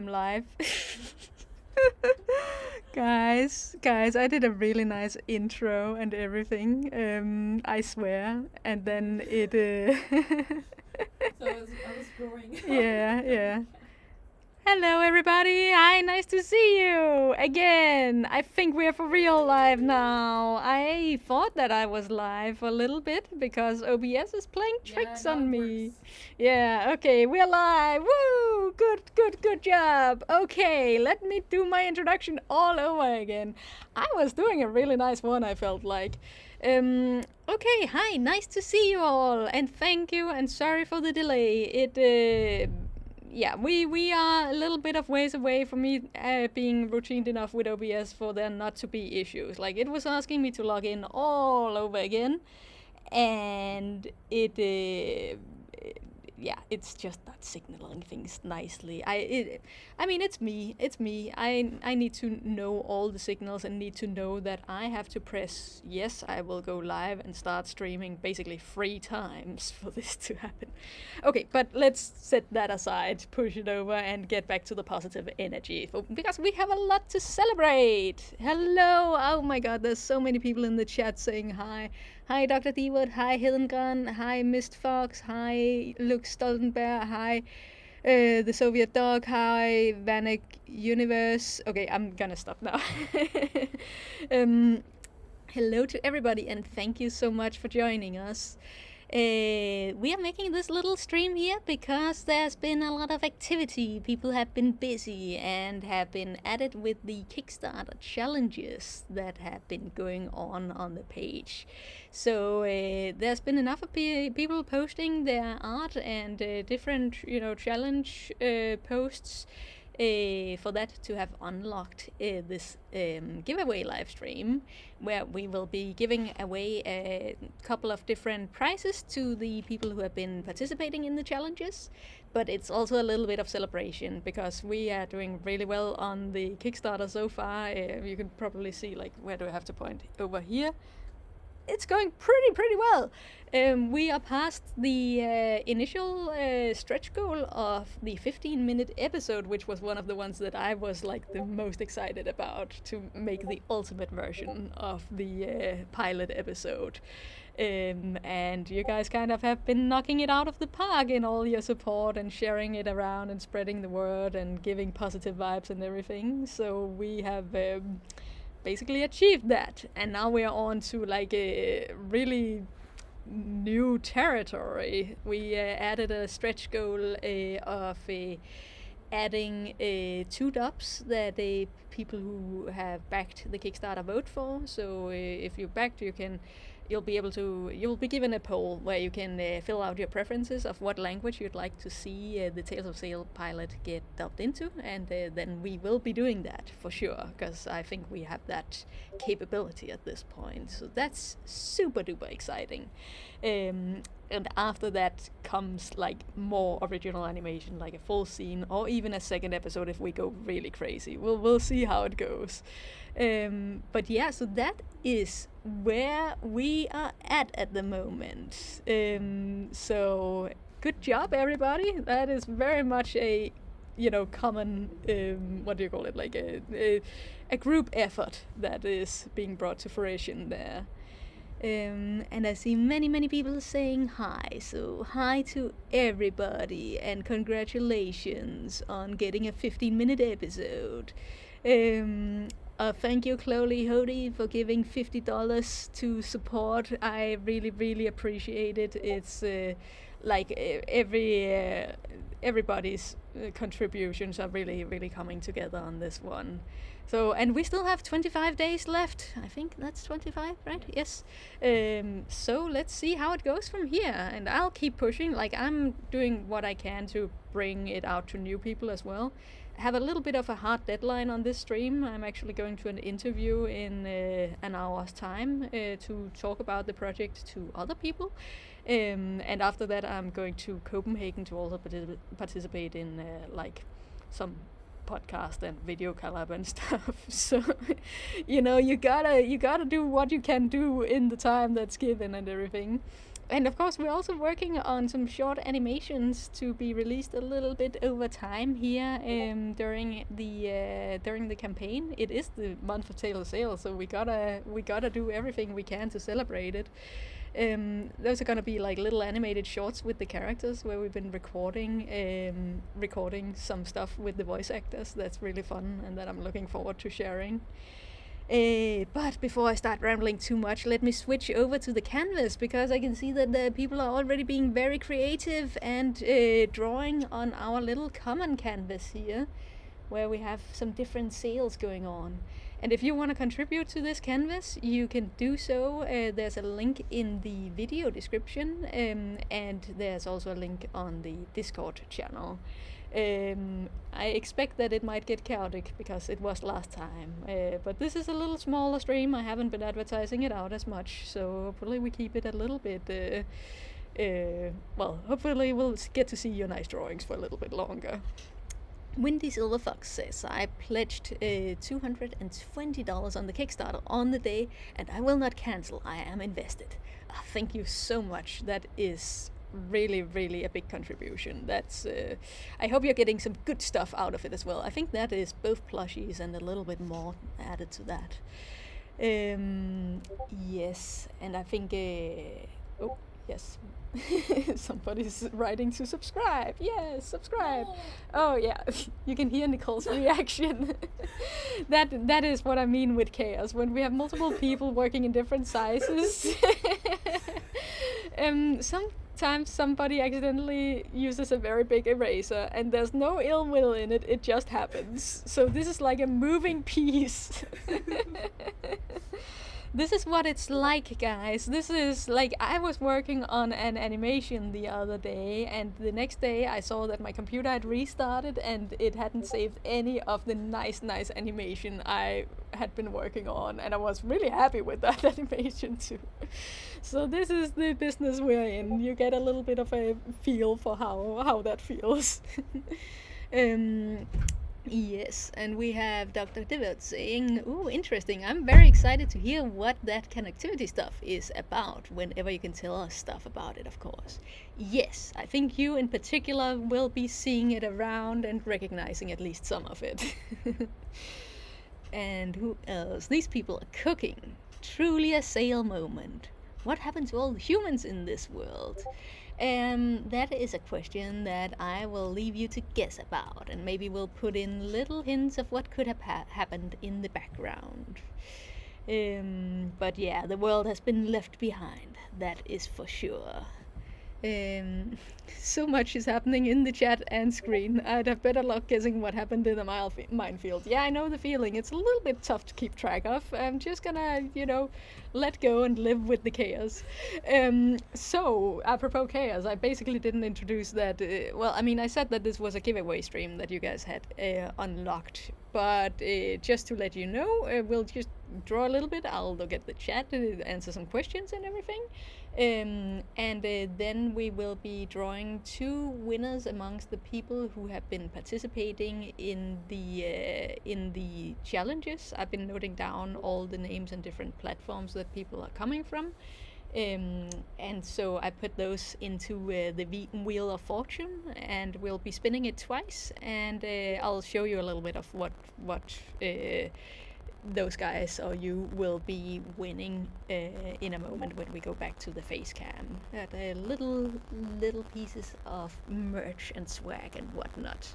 I'm live. Guys, I did a really nice intro and everything. I swear. And then it. So I was growing. Yeah. Hello, everybody. Hi, nice to see you again. I think we're for real live now. I thought that I was live for a little bit because OBS is playing tricks on me. Yeah, okay, we're live. Woo! Good job. Okay, let me do my introduction all over again. I was doing a really nice one, I felt like. Okay, hi, nice to see you all, and thank you, and sorry for the delay. Yeah, we are a little bit of ways away from me being routined enough with OBS for there not to be issues. Like, it was asking me to log in all over again, and yeah, it's just not signaling things nicely. I mean, it's me. I need to know all the signals and need to know that I have to press yes, I will go live and start streaming basically 3 times for this to happen. Okay, but let's set that aside, push it over, and get back to the positive energy because we have a lot to celebrate. Hello! Oh my god, there's so many people in the chat saying hi. Hi, Dr. D-Wood. Hi, Hillengren. Hi, Mist Fox. Hi, Luke Stoltenberg. Hi, the Soviet Dog. Hi, Vanek Universe. Okay, I'm gonna stop now. Hello to everybody, and thank you so much for joining us. We are making this little stream here because there's been a lot of activity. People have been busy and have been at it with the Kickstarter challenges that have been going on the page. So there's been enough of people posting their art and different, challenge posts for that to have unlocked this giveaway live stream, where we will be giving away a couple of different prizes to the people who have been participating in the challenges. But it's also a little bit of celebration because we are doing really well on the Kickstarter so far. You can probably see, like, where do I have to point? Over here. It's going pretty well. We are past the initial stretch goal of the 15-minute episode, which was one of the ones that I was like the most excited about to make the ultimate version of the pilot episode. And you guys kind of have been knocking it out of the park in all your support and sharing it around and spreading the word and giving positive vibes and everything. So we have basically achieved that, and now we are on to like a really new territory. We added a stretch goal of adding 2 dubs that people who have backed the Kickstarter vote for. So if you backed, you'll be given a poll where you can fill out your preferences of what language you'd like to see the Tales of Zale pilot get dubbed into, and then we will be doing that for sure, because I think we have that capability at this point. So that's super duper exciting. And after that comes like more original animation, like a full scene or even a second episode if we go really crazy. We'll see how it goes. But yeah, so that is where we are at the moment. So good job, everybody. That is very much a common what do you call it, like a group effort that is being brought to fruition there. And I see many people saying hi, so hi to everybody and congratulations on getting a 15-minute episode. Thank you, Chloe Hody, for giving $50 to support. I really appreciate it. It's like everybody's contributions are really coming together on this one. So, and we still have 25 days left. I think that's 25, right? Yes. So let's see how it goes from here. And I'll keep pushing. Like, I'm doing what I can to bring it out to new people as well. I have a little bit of a hard deadline on this stream. I'm actually going to an interview in an hour's time to talk about the project to other people. And after that, I'm going to Copenhagen to also participate in like some podcast and video collab and stuff. So you gotta do what you can do in the time that's given and everything. And of course, we're also working on some short animations to be released a little bit over time here during the campaign. It is the month of Taylor Sale, so we gotta do everything we can to celebrate it. Those are gonna be like little animated shorts with the characters where we've been recording some stuff with the voice actors. That's really fun, and that I'm looking forward to sharing. But before I start rambling too much, let me switch over to the canvas, because I can see that the people are already being very creative and drawing on our little common canvas here, where we have some different sales going on. And if you want to contribute to this canvas, you can do so. There's a link in the video description, and there's also a link on the Discord channel. I expect that it might get chaotic because it was last time, but this is a little smaller stream. I haven't been advertising it out as much, so hopefully we keep it a little bit, well, hopefully we'll get to see your nice drawings for a little bit longer. Windy Silver Fox says, I pledged $220 on the Kickstarter on the day, and I will not cancel. I am invested. Thank you so much. That is really a big contribution. That's I hope you're getting some good stuff out of it as well. I think that is both plushies and a little bit more added to that. Yes, and I think oh yes. Somebody's writing to subscribe. Yes, subscribe. No. Oh yeah, you can hear Nicole's reaction. That is what I mean with chaos. When we have multiple people working in different sizes. Sometimes somebody accidentally uses a very big eraser, and there's no ill will in it. It just happens. So this is like a moving piece. This is what it's like, guys. This is like, I was working on an animation the other day, and the next day I saw that my computer had restarted and it hadn't saved any of the nice animation I had been working on, and I was really happy with that animation too. So this is the business we're in. You get a little bit of a feel for how that feels. Yes, and we have Dr. Divot saying, ooh, interesting. I'm very excited to hear what that connectivity stuff is about, whenever you can tell us stuff about it, of course. Yes, I think you in particular will be seeing it around and recognizing at least some of it. And who else? These people are cooking. Truly a Zale moment. What happened to all the humans in this world? That is a question that I will leave you to guess about, and maybe we'll put in little hints of what could have happened in the background. But yeah, the world has been left behind, that is for sure. So much is happening in the chat and screen. I'd have better luck guessing what happened in the minefield. Yeah, I know the feeling. It's a little bit tough to keep track of. I'm just gonna, let go and live with the chaos. So, apropos chaos, I basically didn't introduce that. I said that this was a giveaway stream that you guys had unlocked. But just to let you know, we'll just draw a little bit. I'll look at the chat and answer some questions and everything. Then we will be drawing 2 winners amongst the people who have been participating in the challenges. I've been noting down all the names and different platforms that people are coming from. And so I put those into the Wheel of Fortune, and we'll be spinning it twice, and I'll show you a little bit of what those guys or you will be winning in a moment when we go back to the face cam. Little pieces of merch and swag and whatnot.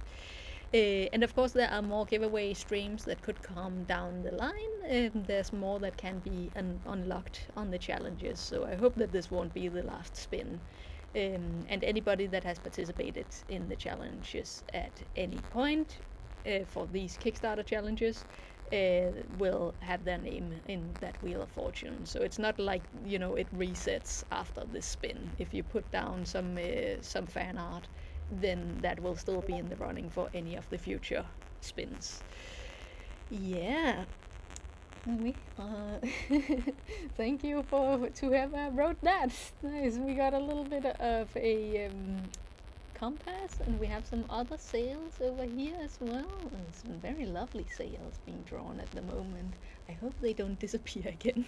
And of course there are more giveaway streams that could come down the line. There's more that can be unlocked on the challenges, so I hope that this won't be the last spin. And anybody that has participated in the challenges at any point for these Kickstarter challenges will have their name in that Wheel of Fortune. So it's not like, it resets after this spin. If you put down some fan art, then that will still be in the running for any of the future spins. Yeah. Thank you to have wrote that. Nice. We got a little bit of a compass, and we have some other sails over here as well, and some very lovely sails being drawn at the moment. I hope they don't disappear again.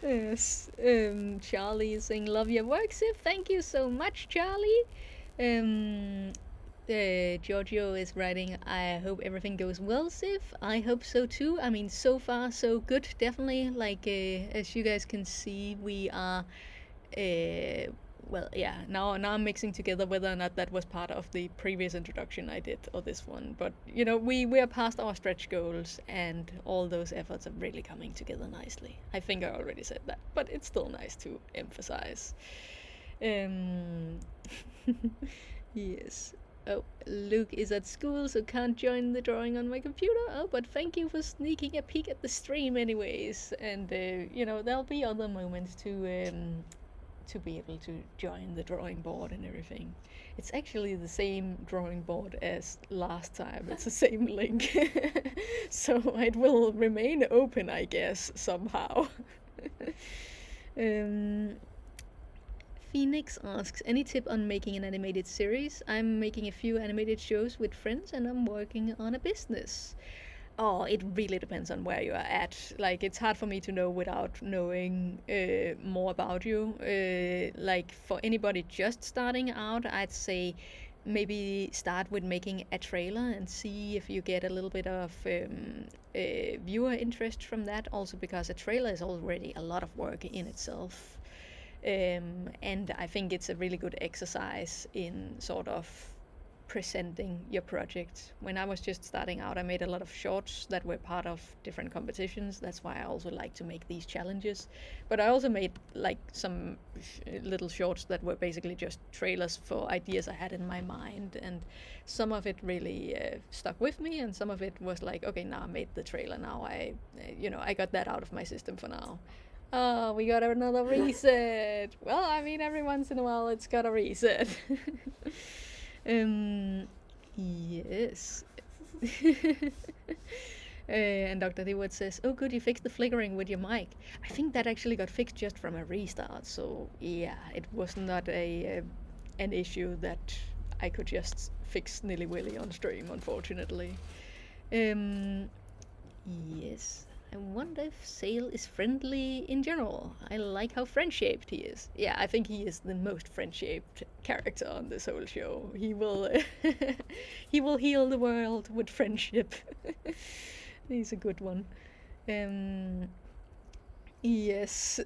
Yes. Charlie is saying, love your work, Sif. Thank you so much, Charlie. Giorgio is writing, I hope everything goes well, Sif. I hope so too. I mean, so far so good, definitely. Like, as you guys can see, we are, well, yeah, now I'm mixing together whether or not that was part of the previous introduction I did or this one. But, you know, we are past our stretch goals, and all those efforts are really coming together nicely. I think I already said that, but it's still nice to emphasize. Yes. Oh, Luke is at school, so can't join the drawing on my computer. Oh, but thank you for sneaking a peek at the stream anyways. And, you know, there'll be other moments to be able to join the drawing board and everything. It's actually the same drawing board as last time. It's the same link. So it will remain open, I guess, somehow. Phoenix asks, any tip on making an animated series? I'm making a few animated shows with friends, and I'm working on a business. Oh, it really depends on where you are at. Like, it's hard for me to know without knowing more about you. Like, for anybody just starting out, I'd say maybe start with making a trailer and see if you get a little bit of viewer interest from that. Also, because a trailer is already a lot of work in itself. And I think it's a really good exercise in sort of presenting your project. When I was just starting out, I made a lot of shorts that were part of different competitions. That's why I also like to make these challenges. But I also made like some little shorts that were basically just trailers for ideas I had in my mind, and some of it really stuck with me, and some of it was like, okay, now I made the trailer, now I got that out of my system for now. Oh, we got another reset. Well, I mean, every once in a while it's got a reset. Yes. And Dr. Dewart says, oh good, you fixed the flickering with your mic. I think that actually got fixed just from a restart, so yeah, it was not an issue that I could just fix nilly-willy on stream, unfortunately. Yes. I wonder if Zale is friendly in general. I like how friend-shaped he is. Yeah, I think he is the most friend-shaped character on this whole show. He will he will heal the world with friendship. He's a good one. Yes.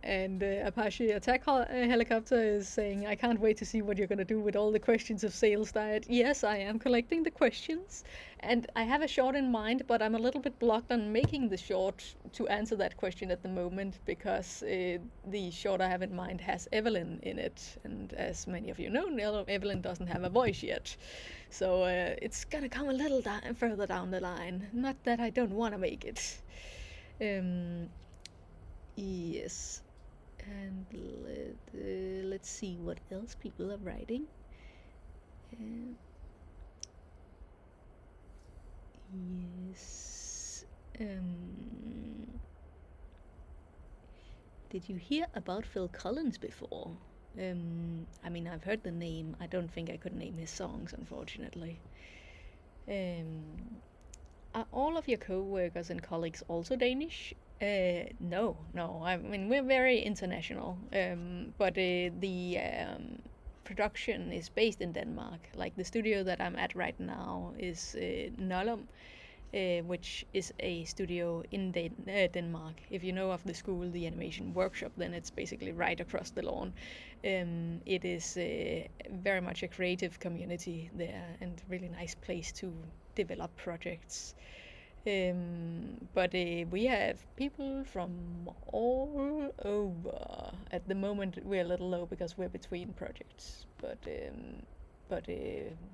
And Apache Attack Helicopter is saying, I can't wait to see what you're going to do with all the questions of Zale's diet. Yes, I am collecting the questions, and I have a short in mind, but I'm a little bit blocked on making the short to answer that question at the moment, because the short I have in mind has Evelyn in it, and as many of you know, Evelyn doesn't have a voice yet. So it's going to come a little further down the line. Not that I don't want to make it. Yes. And let's see what else people are writing. Yes. Did you hear about Phil Collins before? I mean, I've heard the name. I don't think I could name his songs, unfortunately. Are all of your co-workers and colleagues also Danish? No. I mean, we're very international, but the production is based in Denmark. Like, the studio that I'm at right now is Nølum, which is a studio in Denmark. If you know of the school, the animation workshop, then it's basically right across the lawn. It is very much a creative community there, and really nice place to develop projects. But we have people from all over. At the moment we're a little low because we're between projects, but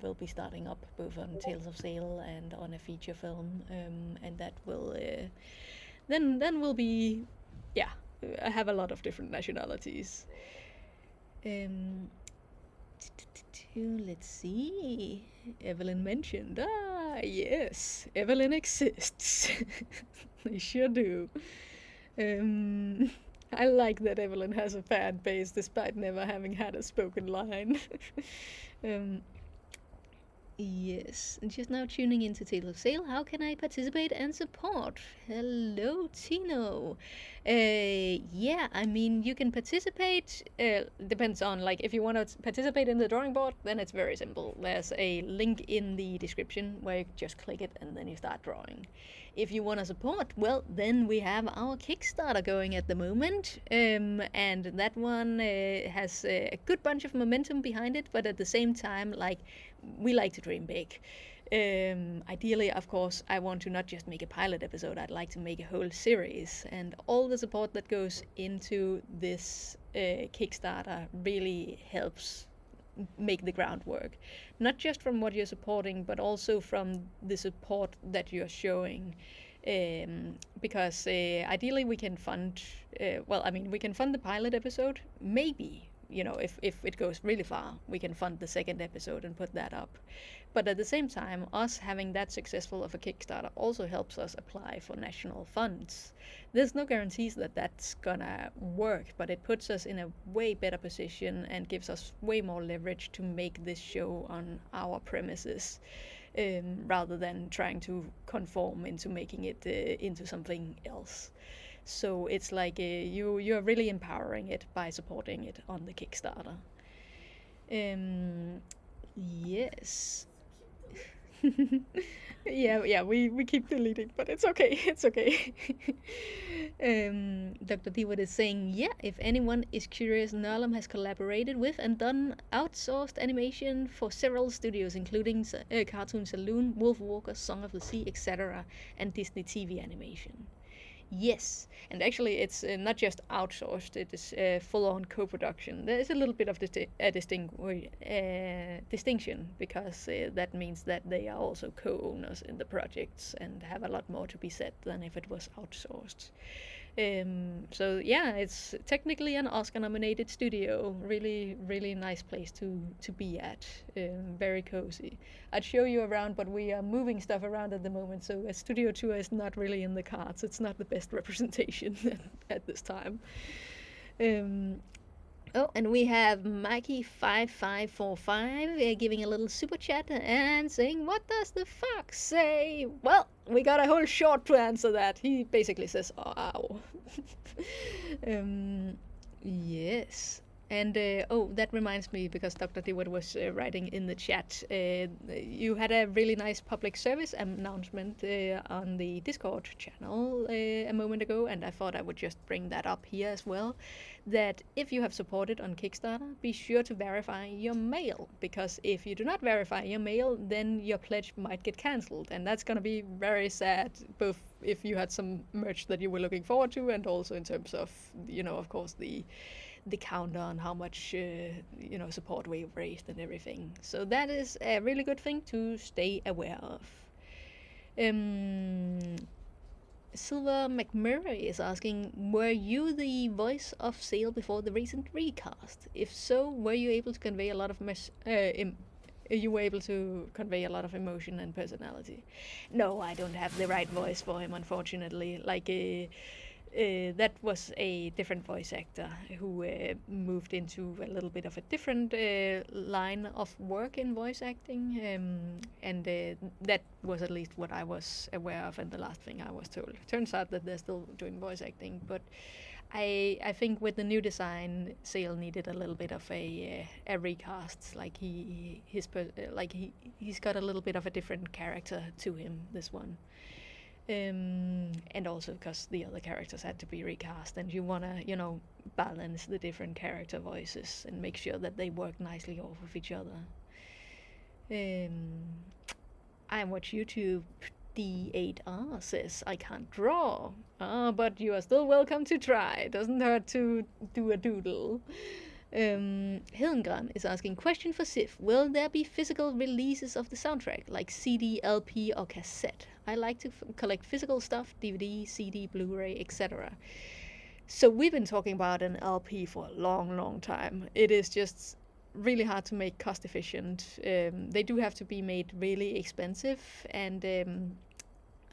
we'll be starting up both on Tales of Zale and on a feature film, and that will then we'll be, yeah, I have a lot of different nationalities. Let's see. Evelyn mentioned. Yes, Evelyn exists. They sure do. I like that Evelyn has a fan base despite never having had a spoken line. um, Yes, and just now tuning into Tale of Sale. How can I participate and support? Hello, Tino. Yeah, I mean, you can participate. Depends on, like, if you want to participate in the drawing board, then it's very simple. There's a link in the description where you just click it and then you start drawing. If you want to support, well, then we have our Kickstarter going at the moment, and that one has a good bunch of momentum behind it, but at the same time, like, we like to dream big. Ideally, of course, I want to not just make a pilot episode, I'd like to make a whole series. And all the support that goes into this Kickstarter really helps make the groundwork. Not just from what you're supporting, but also from the support that you're showing. Because ideally we can fund, we can fund the pilot episode, maybe. If it goes really far, we can fund the second episode and put that up. But at the same time, us having that successful of a Kickstarter also helps us apply for national funds. There's no guarantees that that's gonna work, but it puts us in a way better position and gives us way more leverage to make this show on our premises, rather than trying to conform into making it into something else. So it's like you're really empowering it by supporting it on the Kickstarter. Yes. Yeah, we keep deleting, but it's okay, it's okay. Dr. Dewood is saying, yeah, if anyone is curious, Nurlum has collaborated with and done outsourced animation for several studios, including Cartoon Saloon, Wolf Walker, Song of the Sea, etc., and Disney TV animation. Yes, and actually it's not just outsourced, it is full-on co-production. There is a little bit of distinction, because that means that they are also co-owners in the projects and have a lot more to be said than if it was outsourced. So yeah, it's technically an Oscar-nominated studio. Really, really nice place to be at. Very cozy. I'd show you around, but we are moving stuff around at the moment, so a studio tour is not really in the cards. It's not the best representation at this time. Oh, and we have Mikey5545 giving a little super chat and saying, what does the fox say? Well, we got a whole short to answer that. He basically says, ow. Yes. And that reminds me, because Dr. Dewood was writing in the chat, you had a really nice public service announcement on the Discord channel a moment ago, and I thought I would just bring that up here as well, that if you have supported on Kickstarter, be sure to verify your mail, because if you do not verify your mail, then your pledge might get cancelled, and that's going to be very sad, both if you had some merch that you were looking forward to, and also in terms of, of course, the counter on how much support we've raised and everything. So that is a really good thing to stay aware of. Silver McMurray is asking, were you the voice of Zale before the recent recast? If so, were you able to convey a lot of emotion and personality? No, I don't have the right voice for him, unfortunately. That was a different voice actor who moved into a little bit of a different line of work in voice acting, and that was at least what I was aware of and the last thing I was told. Turns out that they're still doing voice acting, but I think with the new design, Zale needed a little bit of a recast. Like he's got a little bit of a different character to him, this one. And also because the other characters had to be recast, and you want to, balance the different character voices and make sure that they work nicely off of each other. I watch YouTube. D8R says, I can't draw. But you are still welcome to try. It doesn't hurt to do a doodle. Hillengran is asking, question for Sif. Will there be physical releases of the soundtrack, like CD, LP, or cassette? I like to collect physical stuff, DVD, CD, Blu-ray, etc. So we've been talking about an LP for a long, long time. It is just really hard to make cost efficient. They do have to be made really expensive, and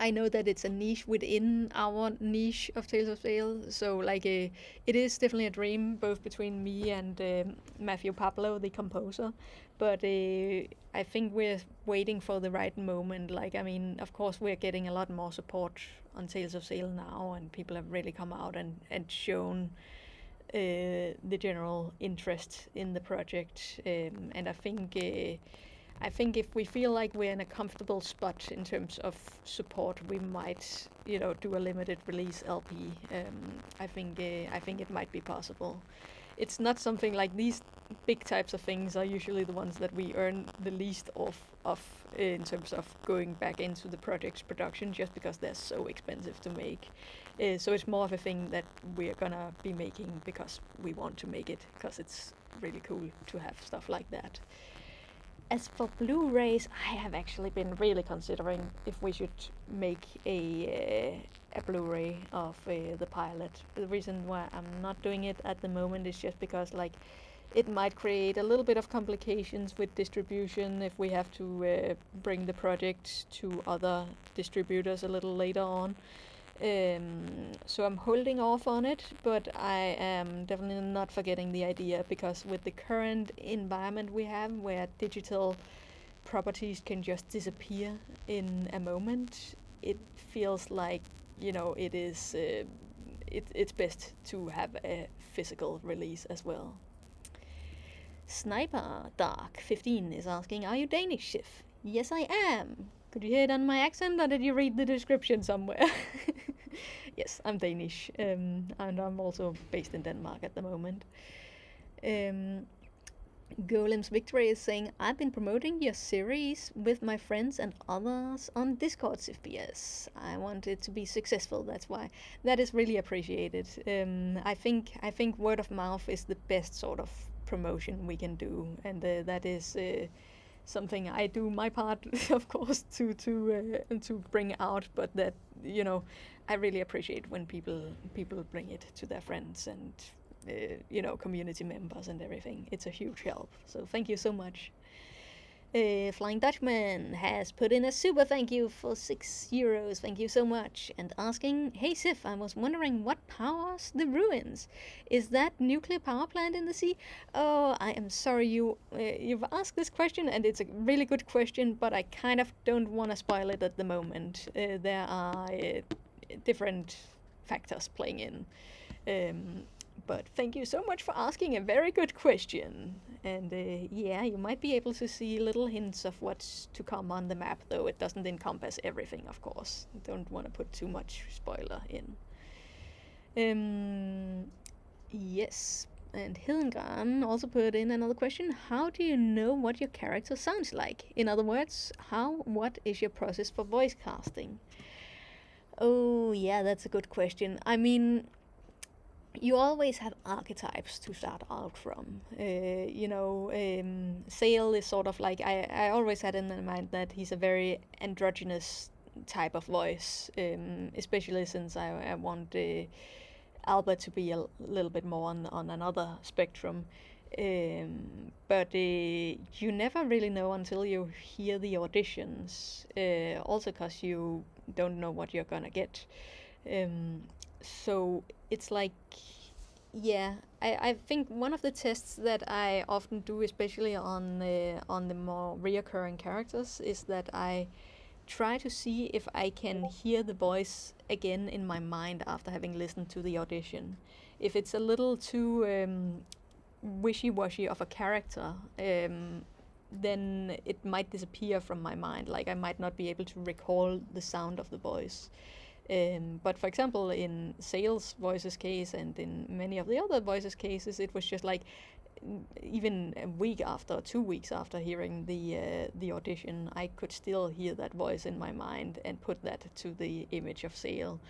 I know that it's a niche within our niche of Tales of Zale. So like it is definitely a dream both between me and Matthew Pablo, the composer. But I think we're waiting for the right moment. Like, I mean, of course, we're getting a lot more support on Tales of Zale now, and people have really come out and shown the general interest in the project. And I think if we feel like we're in a comfortable spot in terms of support, we might, do a limited release LP. I think it might be possible. It's not something like these big types of things are usually the ones that we earn the least of in terms of going back into the project's production, just because they're so expensive to make. So it's more of a thing that we're gonna be making because we want to make it, because it's really cool to have stuff like that. As for Blu-rays, I have actually been really considering if we should make a Blu-ray of the pilot. The reason why I'm not doing it at the moment is just because it might create a little bit of complications with distribution if we have to bring the project to other distributors a little later on. So I'm holding off on it, but I am definitely not forgetting the idea, because with the current environment we have, where digital properties can just disappear in a moment, it feels like it is it's best to have a physical release as well. Sniper Dark 15 is asking, are you Danish, Sif? Yes, I am. Could you hear it on my accent, or did you read the description somewhere? Yes, I'm Danish, and I'm also based in Denmark at the moment. Golem's Victory is saying, I've been promoting your series with my friends and others on Discord, CFBS. I want it to be successful, that's why. That is really appreciated. I think word of mouth is the best sort of promotion we can do, and that is something I do my part, of course, to bring out, but that I really appreciate when people bring it to their friends and community members and everything. It's a huge help. So thank you so much. Flying Dutchman has put in a super thank you for €6. Thank you so much. And asking, hey Sif, I was wondering what powers the ruins? Is that nuclear power plant in the sea? Oh, I am sorry you've asked this question, and it's a really good question, but I kind of don't want to spoil it at the moment. There are different factors playing in. But thank you so much for asking a very good question. And you might be able to see little hints of what's to come on the map, though it doesn't encompass everything, of course. Don't want to put too much spoiler in. Yes, and Hildengran also put in another question. How do you know what your character sounds like? In other words, what is your process for voice casting? Oh, yeah, that's a good question. I mean, you always have archetypes to start out from. Zale is sort of like, I always had in my mind that he's a very androgynous type of voice, especially since I want Albert to be a little bit more on another spectrum. But you never really know until you hear the auditions, also because you don't know what you're gonna get. So it's like, I think one of the tests that I often do, especially on the more reoccurring characters, is that I try to see if I can hear the voice again in my mind after having listened to the audition. If it's a little too wishy-washy of a character, then it might disappear from my mind. Like, I might not be able to recall the sound of the voice. But for example, in Zale's voice's case and in many of the other voices' cases, it was just like, even a week after, 2 weeks after hearing the audition, I could still hear that voice in my mind and put that to the image of Zale.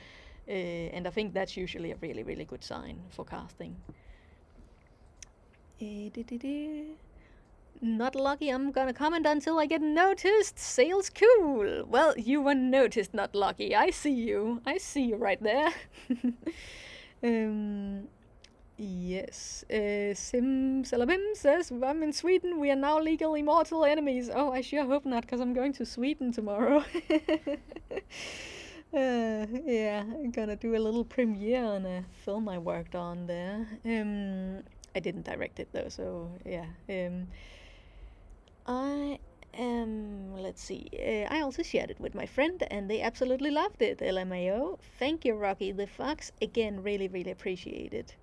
And I think that's usually a really, really good sign for casting. Not lucky, I'm gonna comment until I get noticed. Zale's cool. Well, you were noticed, not lucky. I see you right there. Yes. Sim Salabim says, I'm in Sweden. We are now legally mortal enemies. Oh, I sure hope not, because I'm going to Sweden tomorrow. Yeah, I'm gonna do a little premiere on a film I worked on there. I didn't direct it though, so yeah. I am, let's see, I also shared it with my friend and they absolutely loved it, LMAO. Thank you, Rocky the Fox. Again, really, really appreciate it.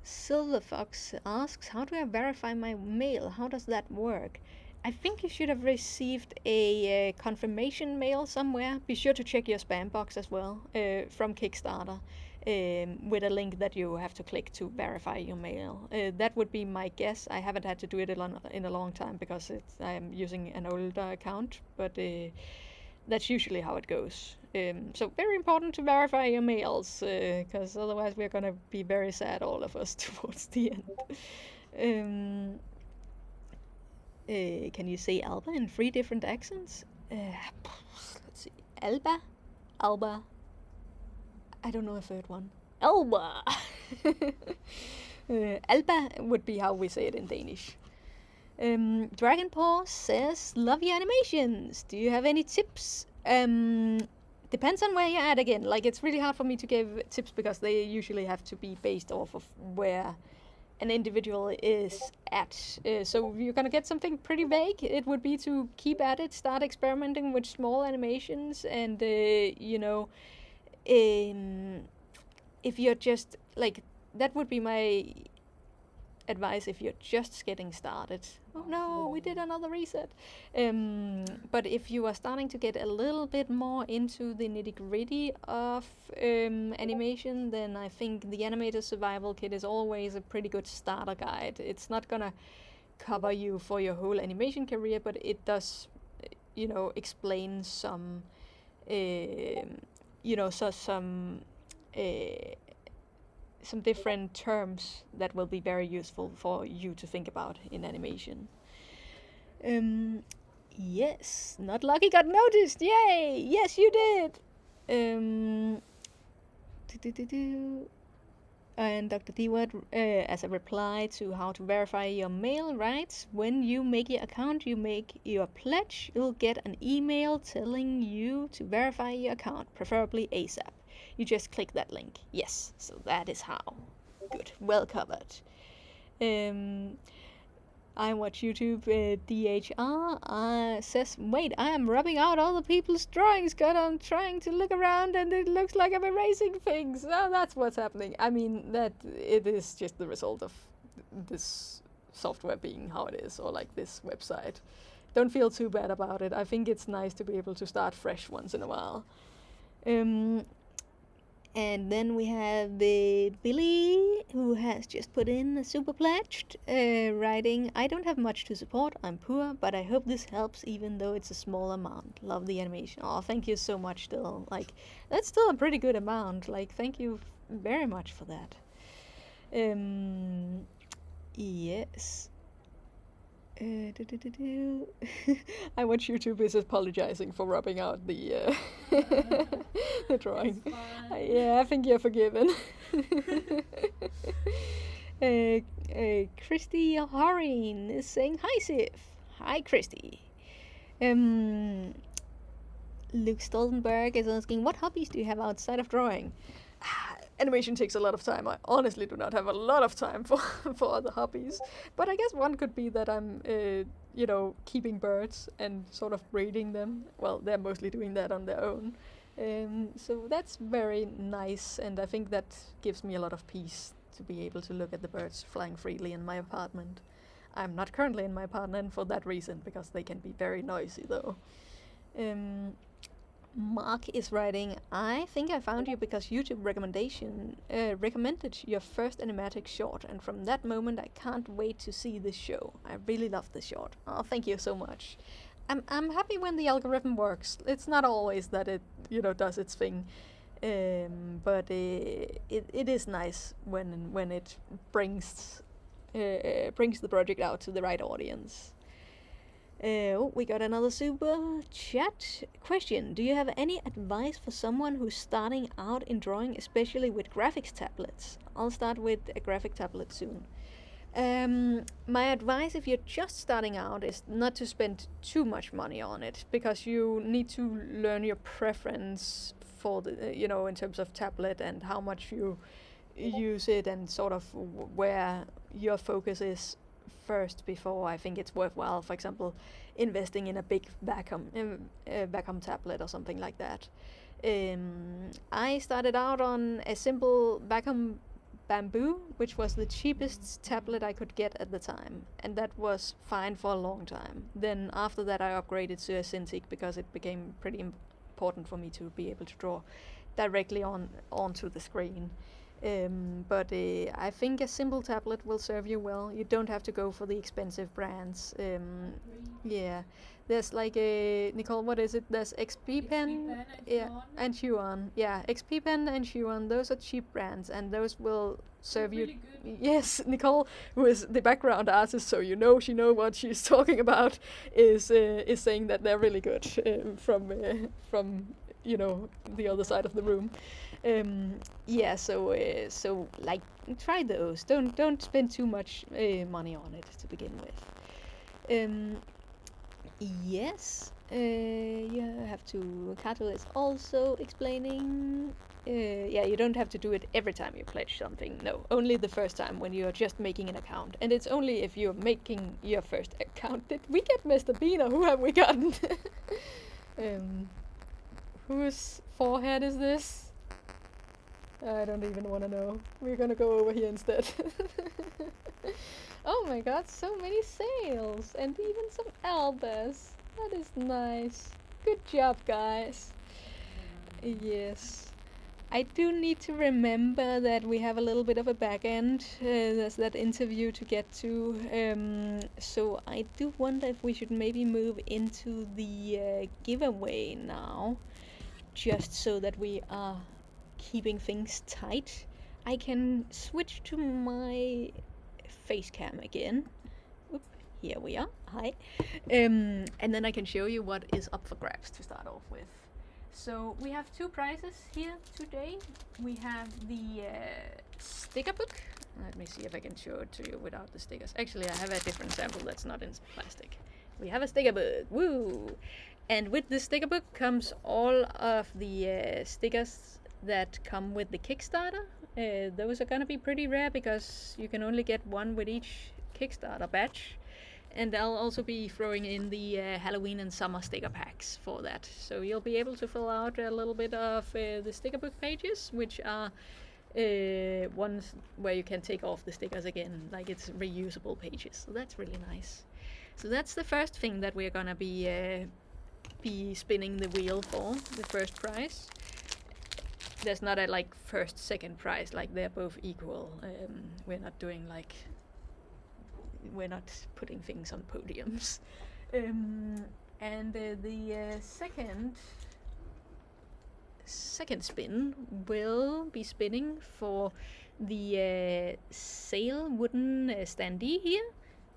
Silver Fox asks, how do I verify my mail? How does that work? I think you should have received a confirmation mail somewhere. Be sure to check your spam box as well from Kickstarter with a link that you have to click to verify your mail. That would be my guess. I haven't had to do it in a long time because I am using an older account, but that's usually how it goes. So very important to verify your mails because otherwise we're going to be very sad, all of us, towards the end. Can you say Alba in 3 different accents? Let's see. Alba? Alba? I don't know a third one. Alba! Alba would be how we say it in Danish. Dragon Paw says, love your animations. Do you have any tips? Depends on where you're at again. Like, it's really hard for me to give tips because they usually have to be based off of where an individual is at. So if you're gonna get something pretty vague, it would be to keep at it, start experimenting with small animations, and if you're just like, that would be my advice if you're just getting started. Oh no, we did another reset. But if you are starting to get a little bit more into the nitty-gritty of animation, then I think the Animator Survival Kit is always a pretty good starter guide. It's not gonna cover you for your whole animation career, but it does, explain some, some different terms that will be very useful for you to think about in animation. Yes, Not Lucky got noticed. Yay! Yes, you did. And Dr. D-Word, as a reply to how to verify your mail, writes, when you make your account, you make your pledge, you'll get an email telling you to verify your account, preferably ASAP. You just click that link. Yes, so that is how. Good, well covered. I watch YouTube. DHR says, wait, I am rubbing out other people's drawings because I'm trying to look around and it looks like I'm erasing things. Oh, that's what's happening. I mean, that it is just the result of this software being how it is, or like this website. Don't feel too bad about it. I think it's nice to be able to start fresh once in a while. And then we have Billy, who has just put in a super pledged, writing, I don't have much to support, I'm poor, but I hope this helps even though it's a small amount. Love the animation. Oh, thank you so much still. Like, that's still a pretty good amount. Like, thank you very much for that. Yes. I watch YouTube is apologizing for rubbing out the the drawing. Yeah, I think you're forgiven. Christy Horin is saying hi, Sif. Hi, Christy. Luke Stoltenberg is asking, what hobbies do you have outside of drawing? Animation takes a lot of time. I honestly do not have a lot of time for other hobbies. But I guess one could be that I'm, keeping birds and sort of breeding them. Well, they're mostly doing that on their own. So that's very nice, and I think that gives me a lot of peace to be able to look at the birds flying freely in my apartment. I'm not currently in my apartment for that reason, because they can be very noisy though. Mark is writing, I think I found you because YouTube recommended your first animatic short, and from that moment I can't wait to see this show. I really love this short. Oh, thank you so much. I'm happy when the algorithm works. It's not always that it does its thing, but it is nice when it brings the project out to the right audience. We got another super chat question. Do you have any advice for someone who's starting out in drawing, especially with graphics tablets? I'll start with a graphic tablet soon. My advice if you're just starting out is not to spend too much money on it, because you need to learn your preference for the, in terms of tablet and how much you use it, and sort of where your focus is first, before I think it's worthwhile, for example, investing in a big Wacom tablet or something like that. I started out on a simple Wacom Bamboo, which was the cheapest tablet I could get at the time, and that was fine for a long time. Then after that I upgraded to a Cintiq, because it became pretty important for me to be able to draw directly onto the screen. But I think a simple tablet will serve you well. You don't have to go for the expensive brands. Yeah, there's like Nicole, what is it? There's XP Pen, yeah, and Huon. Yeah, XP Pen and Huon. Those are cheap brands, and those will serve you. Really good. Yes, Nicole, who is the background artist, so she know what she's talking about, is saying that they're really good, from the other side of the room. Yeah, so like, try those. Don't spend too much money on it to begin with. Yes, you have to. Kato is also explaining. Yeah, you don't have to do it every time you pledge something. No, only the first time when you're just making an account, and it's only if you're making your first account. Did we get Mr. Bean, or who have we gotten? Whose forehead is this? I don't even want to know. We're gonna go over here instead. Oh my god, so many sales! And even some albers. That is nice. Good job, guys. Yes. I do need to remember that we have a little bit of a back end. There's that interview to get to. So I do wonder if we should maybe move into the giveaway now, just so that we are keeping things tight. I can switch to my face cam again. Oop, here we are. Hi. And then I can show you what is up for grabs to start off with. So we have two prizes here today. We have the sticker book. Let me see if I can show it to you without the stickers. Actually, I have a different sample that's not in plastic. We have a sticker book. Woo! And with this sticker book comes all of the stickers that come with the Kickstarter. Those are gonna be pretty rare, because you can only get one with each Kickstarter batch. And I'll also be throwing in the Halloween and summer sticker packs for that. So you'll be able to fill out a little bit of the sticker book pages, which are ones where you can take off the stickers again, like it's reusable pages. So that's really nice. So that's the first thing that we're gonna be spinning the wheel for, the first prize. There's not a like first, second prize, like they're both equal. We're not doing like, we're not putting things on podiums. And the second spin will be spinning for the Zale wooden standee here,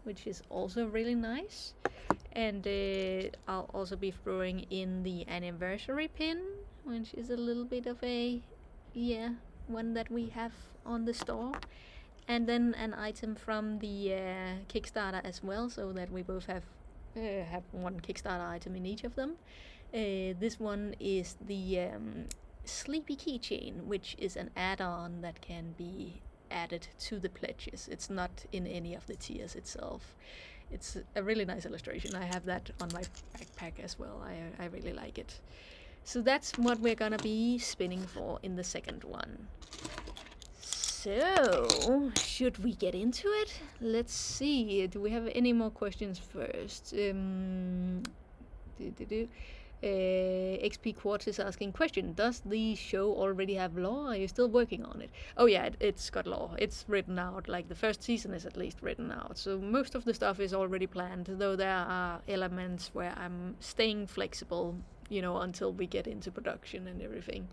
which is also really nice. And I'll also be throwing in the anniversary pin, which is a little bit of a, one that we have on the store. And then an item from the Kickstarter as well, so that we both have one Kickstarter item in each of them. This one is the Sleepy Keychain, which is an add-on that can be added to the pledges. It's not in any of the tiers itself. It's a really nice illustration. I have that on my backpack as well. I really like it. So that's what we're gonna be spinning for in the second one. So, should we get into it? Let's see. Do we have any more questions first? XP Quartz is asking, question, does the show already have lore? Are you still working on it? Oh yeah, it's got lore. It's written out, like the first season is at least written out. So most of the stuff is already planned, though there are elements where I'm staying flexible, until we get into production and everything.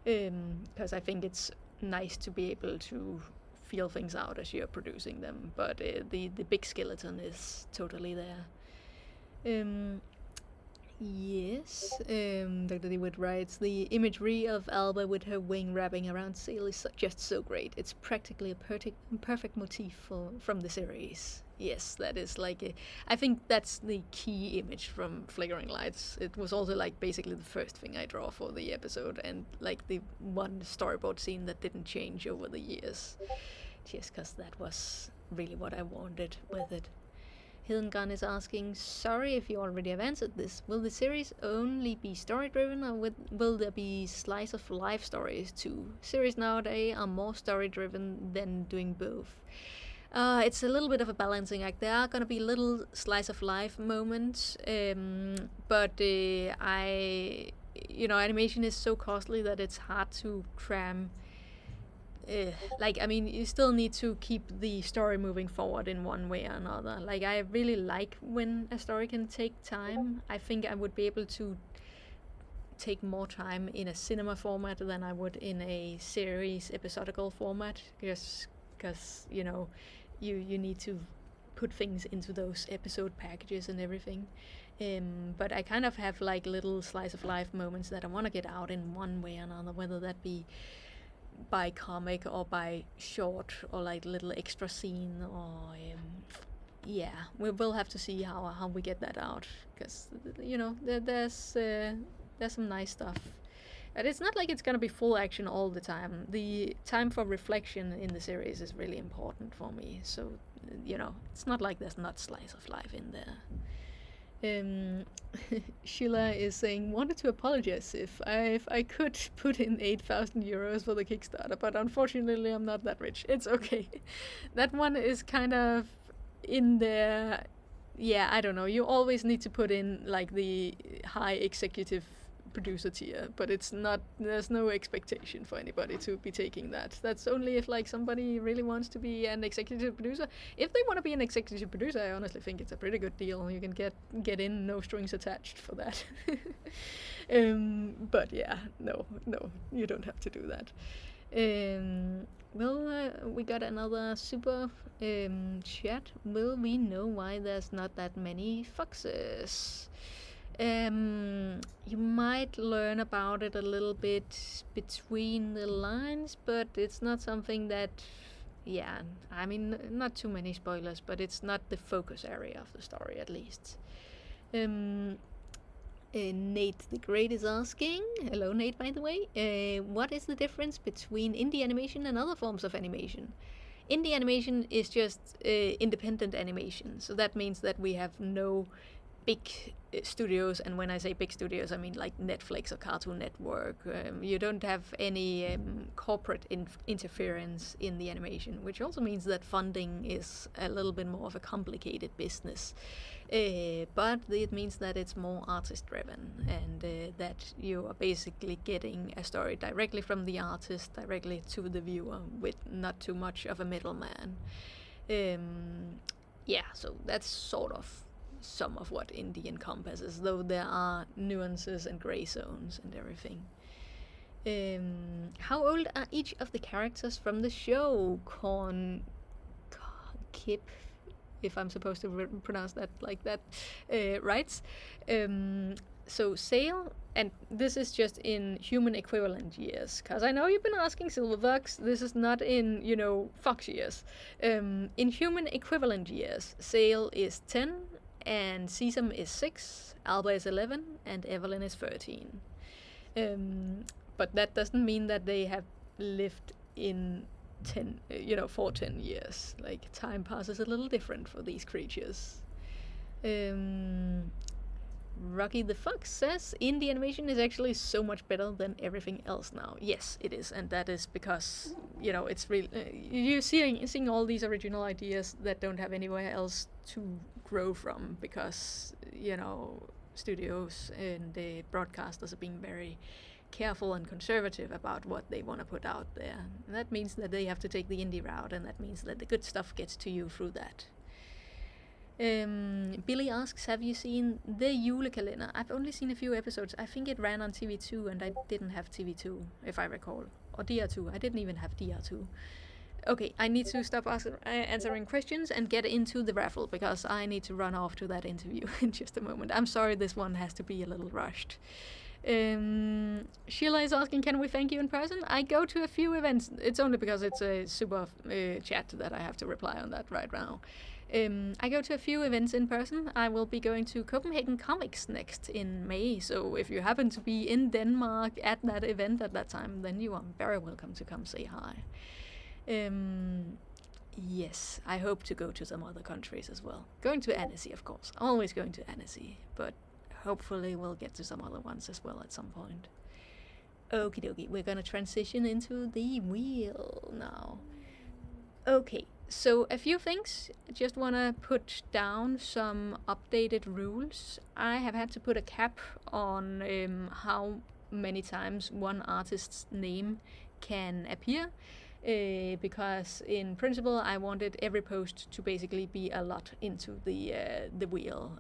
Because I think it's nice to be able to feel things out as you're producing them, but the big skeleton is totally there. Yes, Dr. DeWitt writes, the imagery of Alba with her wing wrapping around Zale is just so great. It's practically a perfect motif from the series. Yes, that is like I think that's the key image from Flickering Lights. It was also like basically the first thing I draw for the episode, and like the one storyboard scene that didn't change over the years. Just because that was really what I wanted with it. Hidden Gun is asking, sorry if you already have answered this. Will the series only be story driven, or will there be slice of life stories too? Series nowadays are more story driven than doing both. It's a little bit of a balancing act. There are gonna be little slice of life moments, but animation is so costly that it's hard to cram. I mean, you still need to keep the story moving forward in one way or another. Like, I really like when a story can take time. I think I would be able to take more time in a cinema format than I would in a series episodical format, just because you need to put things into those episode packages and everything. But I kind of have like little slice of life moments that I want to get out in one way or another, whether that be by comic or by short or like little extra scene, or we will have to see how we get that out, because there's some nice stuff. But it's not like it's gonna be full action all the time. The time for reflection in the series is really important for me, so it's not like there's not slice of life in there. Sheila is saying, wanted to apologize if I could put in 8,000 euros for the Kickstarter, but unfortunately I'm not that rich. It's okay. That one is kind of in there. Yeah, I don't know. You always need to put in like the high executive producer tier, but it's not. There's no expectation for anybody to be taking that. That's only if like somebody really wants to be an executive producer. If they want to be an executive producer, I honestly think it's a pretty good deal. You can get in no strings attached for that. But yeah, no, you don't have to do that. We got another super chat. Will we know why there's not that many foxes? You might learn about it a little bit between the lines, but it's not something that, I mean, not too many spoilers, but it's not the focus area of the story, at least. Nate the Great is asking, hello Nate by the way, what is the difference between indie animation and other forms of animation? Indie animation is just independent animation, so that means that we have no big studios, and when I say big studios, I mean like Netflix or Cartoon Network. You don't have any corporate interference in the animation, which also means that funding is a little bit more of a complicated business. But it means that it's more artist driven, and that you are basically getting a story directly from the artist, directly to the viewer, with not too much of a middleman. So that's sort of some of what indie encompasses, though there are nuances and gray zones and everything. How old are each of the characters from the show? Kip, if I'm supposed to pronounce that like that, writes. So Zale, and this is just in human equivalent years, because I know you've been asking Silverfox, this is not in, Fox years. In human equivalent years, Zale is 10, and Sesam is 6, Alba is 11, and Evelyn is 13. But that doesn't mean that they have lived in for 10 years. Like, time passes a little different for these creatures. Rocky the Fox says, indie animation is actually so much better than everything else now. Yes, it is, and that is because, it's really... you're seeing all these original ideas that don't have anywhere else to grow from, because, studios and broadcasters are being very careful and conservative about what they want to put out there. And that means that they have to take the indie route, and that means that the good stuff gets to you through that. Billy asks, have you seen The Julekalender? I've only seen a few episodes. I think it ran on TV2, and I didn't have TV2, if I recall. Or DR2. I didn't even have DR2. Okay, I need to stop answering questions and get into the raffle because I need to run off to that interview in just a moment. I'm sorry, this one has to be a little rushed. Sheila is asking, can we thank you in person? I go to a few events. It's only because it's a super chat that I have to reply on that right now. I go to a few events in person. I will be going to Copenhagen Comics next in May, so if you happen to be in Denmark at that event at that time, then you are very welcome to come say hi. Yes, I hope to go to some other countries as well. Going to Annecy, of course. Always going to Annecy, but hopefully we'll get to some other ones as well at some point. Okie dokie, we're gonna transition into the wheel now. Okay, so a few things. I just wanna put down some updated rules. I have had to put a cap on how many times one artist's name can appear. Because in principle I wanted every post to basically be a lot into the wheel,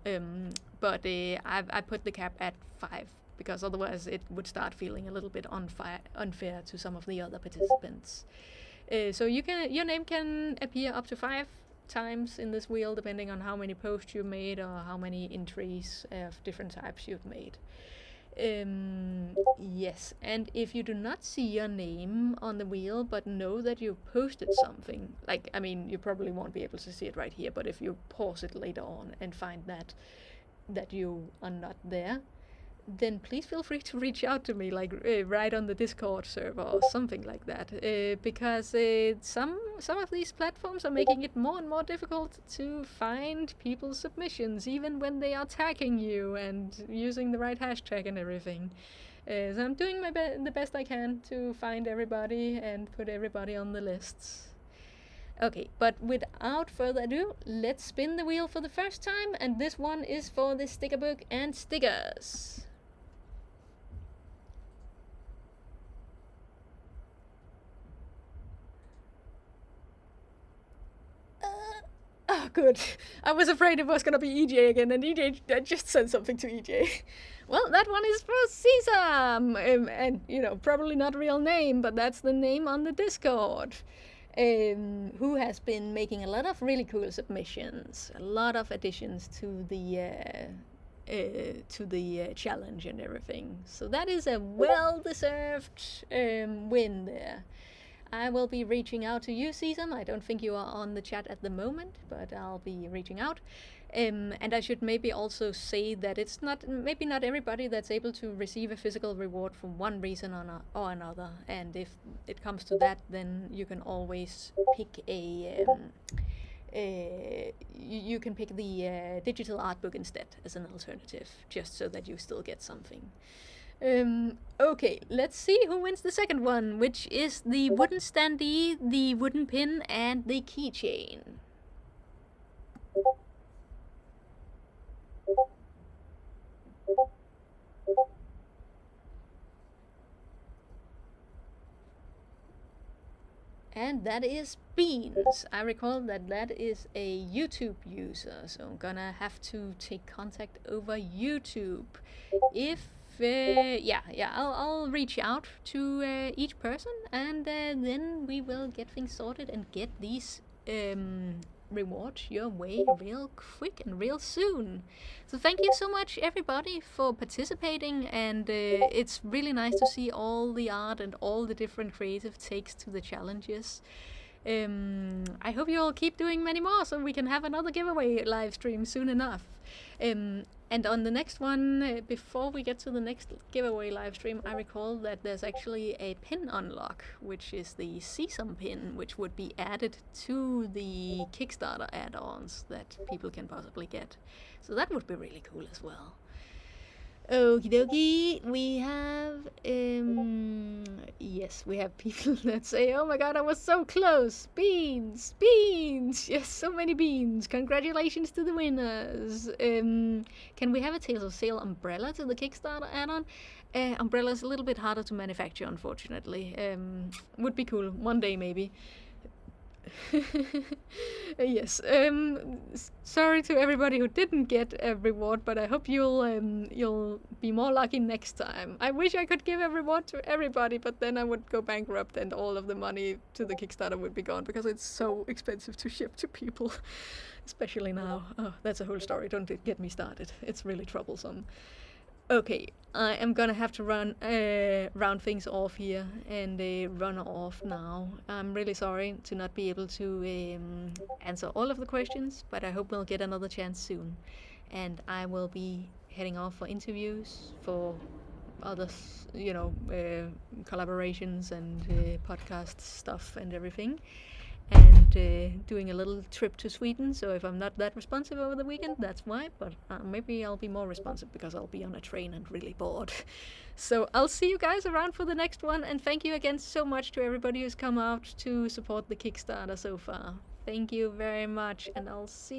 but I put the cap at 5 because otherwise it would start feeling a little bit unfair to some of the other participants. So your name can appear up to 5 times in this wheel depending on how many posts you made or how many entries of different types you've made. Yes, and if you do not see your name on the wheel but know that you posted something, like, I mean, you probably won't be able to see it right here, but if you pause it later on and find that you are not there, then please feel free to reach out to me, like right on the Discord server or something like that, because some of these platforms are making it more and more difficult to find people's submissions, even when they are tagging you and using the right hashtag and everything. So I'm doing the best I can to find everybody and put everybody on the lists. Okay, but without further ado, let's spin the wheel for the first time, and this one is for the sticker book and stickers. Oh, good. I was afraid it was gonna be EJ again, and EJ just sent something to EJ. Well, that one is for Sesam, and probably not real name, but that's the name on the Discord. Who has been making a lot of really cool submissions, a lot of additions to the challenge and everything. So that is a well-deserved win there. I will be reaching out to you, Sesam. I don't think you are on the chat at the moment, but I'll be reaching out. And I should maybe also say that it's maybe not everybody that's able to receive a physical reward for one reason or another. And if it comes to that, then you can always pick you can pick the digital art book instead as an alternative, just so that you still get something. Okay, let's see who wins the second one, which is the wooden standee, the wooden pin, and the keychain. And that is Beans. I recall that is a YouTube user, so I'm gonna have to take contact over YouTube. I'll reach out to each person, and then we will get things sorted and get these rewards your way real quick and real soon. So thank you so much, everybody, for participating, and it's really nice to see all the art and all the different creative takes to the challenges. I hope you all keep doing many more so we can have another giveaway live stream soon enough. And on the next one, before we get to the next giveaway live stream, I recall that there's actually a pin unlock, which is the Sesam pin, which would be added to the Kickstarter add-ons that people can possibly get. So that would be really cool as well. Okie dokie, we have, yes, we have people that say, oh my god, I was so close, beans, yes, so many beans, congratulations to the winners. Can we have a Tales of Zale umbrella to the Kickstarter add-on? Umbrella is a little bit harder to manufacture, unfortunately. Would be cool, one day maybe. Yes. Sorry to everybody who didn't get a reward, but I hope you'll be more lucky next time. I wish I could give a reward to everybody, but then I would go bankrupt and all of the money to the Kickstarter would be gone because it's so expensive to ship to people, especially now. Oh, that's a whole story. Don't get me started. It's really troublesome. Okay, I am gonna have to round things off here and run off now. I'm really sorry to not be able to answer all of the questions, but I hope we'll get another chance soon. And I will be heading off for interviews for other, collaborations and podcast stuff and everything, and doing a little trip to Sweden. So if I'm not that responsive over the weekend, that's why. But maybe I'll be more responsive because I'll be on a train and really bored. So I'll see you guys around for the next one. And thank you again so much to everybody who's come out to support the Kickstarter so far. Thank you very much, and I'll see